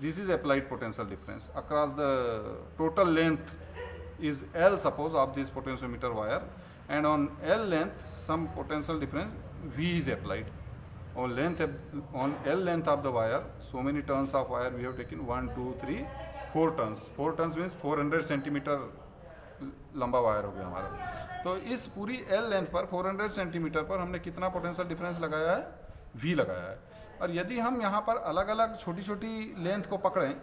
this is applied potential difference across the total length is L suppose of this potentiometer wire, and on L length some potential difference V is applied. On L length of the wire, so many turns of wire we have taken, 1 2 3 4 turns. 4 turns means 400 centimetre लंबा wire हो गया हमारा। तो इस पूरी L length पर 400 centimetre पर हमने कितना पोटेंशियल डिफरेंस लगाया है? V लगाया है। और यदि हम यहाँ पर अलग अलग छोटी छोटी लेंथ को पकड़ें,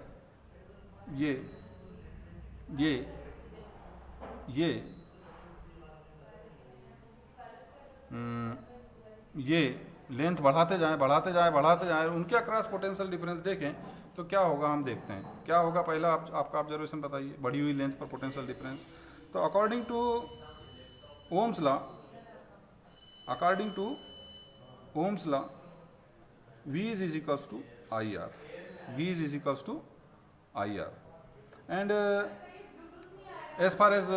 ये लेंथ बढ़ाते जाएं, उनके अक्रॉस पोटेंशियल डिफरेंस देखें तो क्या होगा, हम देखते हैं क्या होगा। पहला आपका ऑब्जर्वेशन बताइए, बढ़ी हुई लेंथ पर पोटेंशियल डिफरेंस। तो according to Ohm's law V is equals to IR. V is equals to IR. And as far as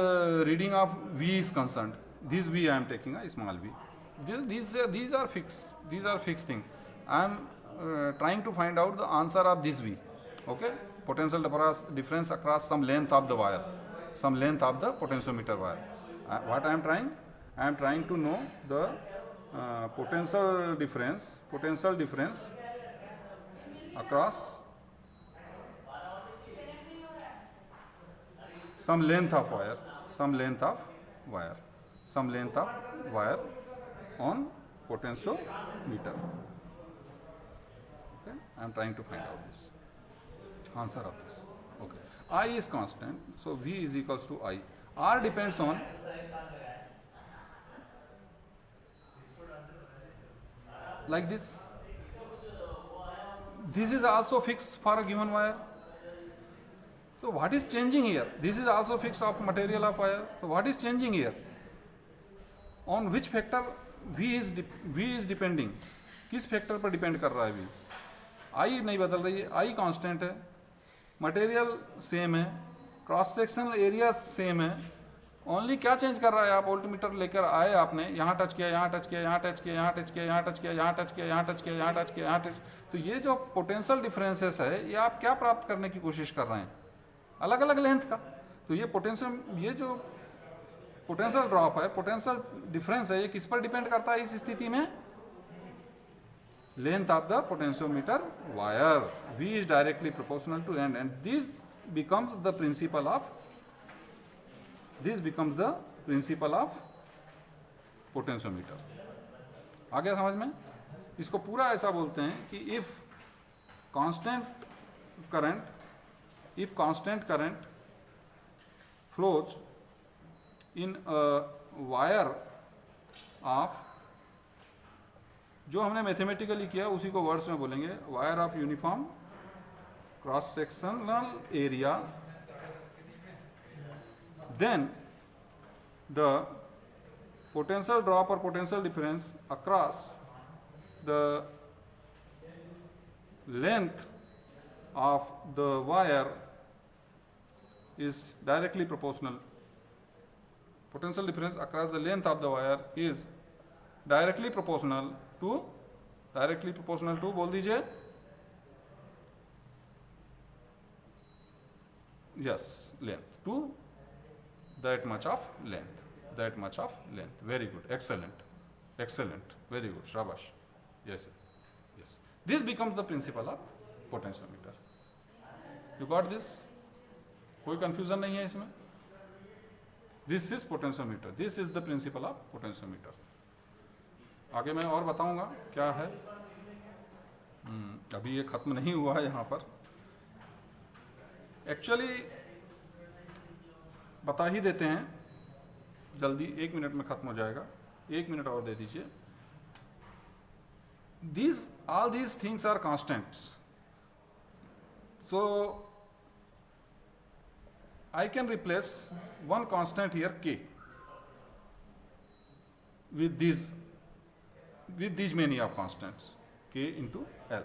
reading of V is concerned, this V I am taking a small v. These are fixed. These are fixed things. I am trying to find out the answer of this V. Okay? Potential difference across some length of the wire, some length of the potentiometer wire. What I am trying? I am trying to know the potential difference across some length of wire on potentiometer. Okay, I am trying to find out this answer of this. Okay, I is constant, so V is equals to I. R depends on like this. This is also fixed for a given wire. So what is changing here? This is also fixed of material of wire. So what is changing here? On which factor V is depending? किस factor पर depend कर रहा है V? I नहीं बदल रही है, I constant है, मटेरियल सेम है, क्रॉस सेक्शनल एरिया सेम है। ओनली क्या चेंज कर रहा है, आप वोल्टमीटर लेकर आए, आपने यहाँ टच किया, यहाँ टच किया, यहाँ टच किया, यहाँ टच किया, यहाँ टच किया, यहाँ टच किया, यहाँ टच किया, यहाँ टच किया, यहाँ टच। तो ये जो पोटेंशियल डिफरेंसेस है, ये आप क्या प्राप्त करने की कोशिश कर रहे हैं? अलग अलग लेंथ का। तो ये जो पोटेंशियल ड्रॉप है, पोटेंशियल डिफरेंस है, ये किस पर डिपेंड करता है इस स्थिति में? Length of the potentiometer wire. V is directly proportional to N, and this becomes the principle of potentiometer. आ गया समझ में? इसको पूरा ऐसा बोलते हैं कि if constant current flows in a wire of, जो हमने मैथमेटिकली किया उसी को वर्ड्स में बोलेंगे, wire of uniform cross sectional area, then the potential drop और potential difference across the length of the wire is directly proportional. Potential difference across the length of the wire is directly proportional to बोल दीजिए, yes, length, to that much of length. Very good, excellent, very good, shabash. Yes. This becomes the principle of potentiometer. You got this? कोई confusion नहीं है इसमें? This is potentiometer. This is the principle of potentiometer. आगे मैं और बताऊंगा क्या है। अभी ये खत्म नहीं हुआ है यहाँ पर। एक्चुअली बता ही देते हैं जल्दी, 1 मिनट में खत्म हो जाएगा, 1 मिनट और दे दीजिए। All these things are constants. So I can replace one constant here, K, with these many of constants, K into L.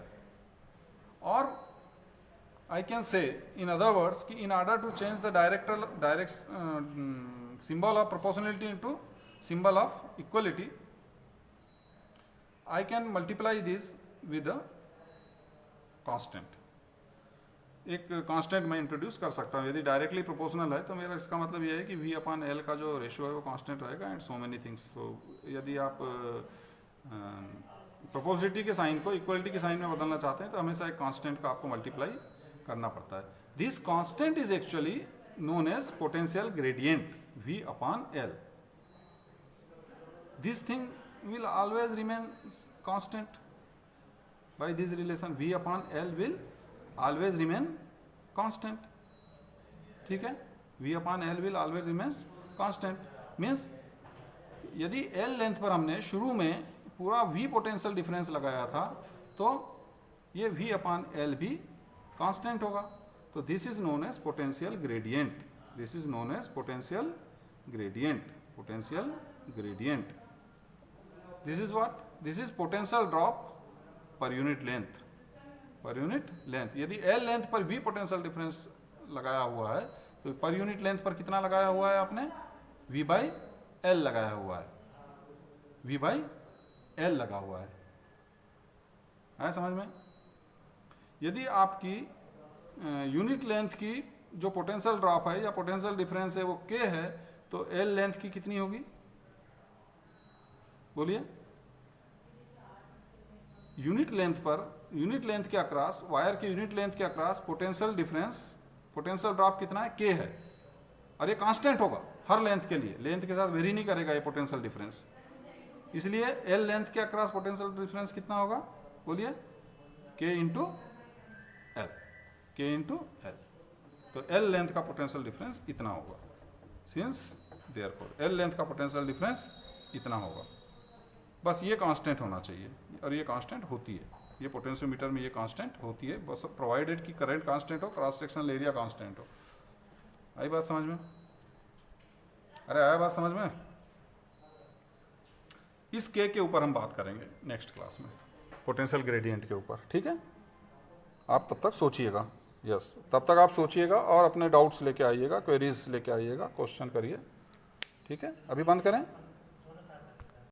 Or I can say, in other words, कि in order to change the direct symbol of proportionality into symbol of equality, I can multiply this with a constant. एक constant मैं introduce कर सकता हूँ। यदि directly proportional है तो मेरा इसका मतलब ये है कि v अपॉन एल का जो रेशियो है वो कांस्टेंट रहेगा एंड सो मेनी थिंग्स। तो यदि आप प्रोपोर्शनलिटी के साइन को इक्वलिटी के साइन में बदलना चाहते हैं तो हमेशा एक कांस्टेंट का आपको मल्टीप्लाई करना पड़ता है। This constant is actually known as potential gradient v upon L. This thing will always remain constant by this relation, v upon l will always remain constant। ठीक है, v upon l will always remains constant means यदि l length पर हमने शुरू में पूरा v potential difference लगाया था तो ये v अपॉन l भी कांस्टेंट होगा। तो this is known as potential gradient, this is known as potential gradient, potential gradient. This is what? This is potential drop per unit length, per unit length। यदि L length पर भी potential difference लगाया हुआ है तो per unit length पर कितना लगाया हुआ है आपने? V बाई एल लगाया हुआ है, V बाई एल लगा हुआ है समझ में? यदि आपकी यूनिट लेंथ की जो पोटेंशियल ड्रॉप है या पोटेंशियल डिफरेंस है वो K है तो L लेंथ की कितनी होगी बोलिए? यूनिट लेंथ पर, यूनिट लेंथ के अक्रॉस, वायर के यूनिट लेंथ के across potential difference, potential drop कितना है? K है और ये कांस्टेंट होगा हर लेंथ के लिए, लेंथ के साथ वेरी नहीं करेगा ये पोटेंशियल डिफरेंस। इसलिए L लेंथ के अक्रॉस पोटेंशियल डिफरेंस कितना होगा बोलिए? K into L, K into L. तो L लेंथ का पोटेंशियल डिफरेंस इतना होगा। सिंस देयरफॉर L लेंथ का पोटेंशियल डिफरेंस इतना होगा। बस ये कांस्टेंट होना चाहिए और ये कांस्टेंट होती है, ये पोटेंशियोमीटर में ये कांस्टेंट होती है, बस प्रोवाइडेड कि करंट कांस्टेंट हो, क्रॉस सेक्शनल एरिया कांस्टेंट हो। आई बात समझ में? अरे आया बात समझ में? इस के ऊपर हम बात करेंगे नेक्स्ट क्लास में, पोटेंशियल ग्रेडियंट के ऊपर। ठीक है, आप तब तक सोचिएगा। यस, तब तक आप सोचिएगा और अपने डाउट्स लेके आइएगा, क्वेरीज लेके आइएगा, क्वेश्चन करिए। ठीक है, अभी बंद करें।